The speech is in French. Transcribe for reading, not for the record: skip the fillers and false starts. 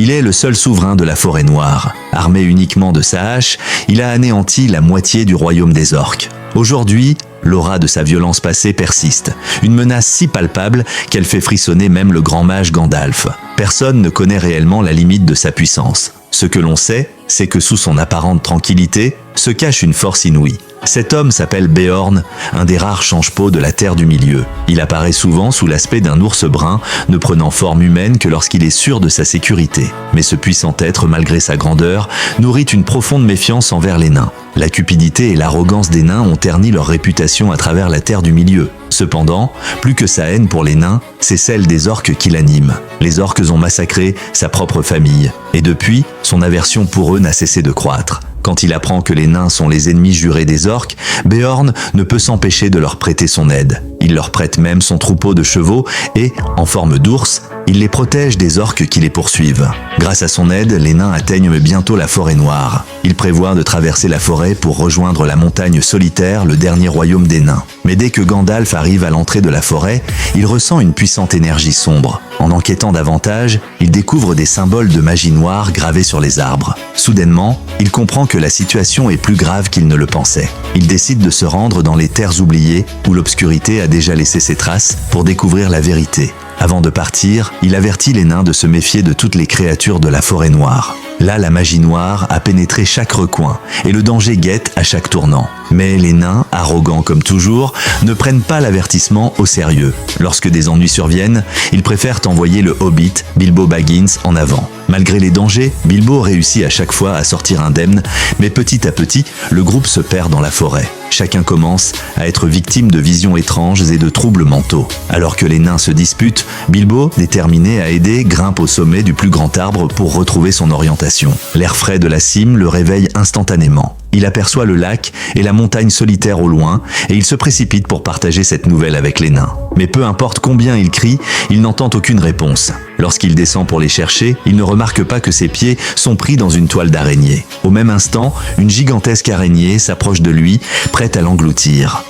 Il est le seul souverain de la forêt noire. Armé uniquement de sa hache, il a anéanti la moitié du royaume des orques. Aujourd'hui, l'aura de sa violence passée persiste, une menace si palpable qu'elle fait frissonner même le grand mage Gandalf. Personne ne connaît réellement la limite de sa puissance. Ce que l'on sait, c'est que sous son apparente tranquillité se cache une force inouïe. Cet homme s'appelle Beorn, un des rares change-peau de la Terre du Milieu. Il apparaît souvent sous l'aspect d'un ours brun, ne prenant forme humaine que lorsqu'il est sûr de sa sécurité. Mais ce puissant être, malgré sa grandeur, nourrit une profonde méfiance envers les nains. La cupidité et l'arrogance des nains ont terni leur réputation à travers la Terre du Milieu. Cependant, plus que sa haine pour les nains, c'est celle des orques qui l'anime. Les orques ont massacré sa propre famille, et depuis, son aversion pour eux n'a cessé de croître. Quand il apprend que les nains sont les ennemis jurés des orques, Beorn ne peut s'empêcher de leur prêter son aide. Il leur prête même son troupeau de chevaux et, en forme d'ours, il les protège des orques qui les poursuivent. Grâce à son aide, les nains atteignent bientôt la forêt noire. Ils prévoient de traverser la forêt pour rejoindre la montagne solitaire, le dernier royaume des nains. Mais dès que Gandalf arrive à l'entrée de la forêt, il ressent une puissante énergie sombre. En enquêtant davantage, il découvre des symboles de magie noire gravés sur les arbres. Soudainement, il comprend que la situation est plus grave qu'il ne le pensait. Il décide de se rendre dans les terres oubliées, où l'obscurité a déjà laissé ses traces, pour découvrir la vérité. Avant de partir, il avertit les nains de se méfier de toutes les créatures de la forêt noire. Là, la magie noire a pénétré chaque recoin, et le danger guette à chaque tournant. Mais les nains, arrogants comme toujours, ne prennent pas l'avertissement au sérieux. Lorsque des ennuis surviennent, ils préfèrent envoyer le hobbit, Bilbo Baggins, en avant. Malgré les dangers, Bilbo réussit à chaque fois à sortir indemne, mais petit à petit, le groupe se perd dans la forêt. Chacun commence à être victime de visions étranges et de troubles mentaux. Alors que les nains se disputent, Bilbo, déterminé à aider, grimpe au sommet du plus grand arbre pour retrouver son orientation. L'air frais de la cime le réveille instantanément. Il aperçoit le lac et la montagne solitaire au loin, et il se précipite pour partager cette nouvelle avec les nains. Mais peu importe combien il crie, il n'entend aucune réponse. Lorsqu'il descend pour les chercher, il ne remarque pas que ses pieds sont pris dans une toile d'araignée. Au même instant, une gigantesque araignée s'approche de lui, prête à l'engloutir.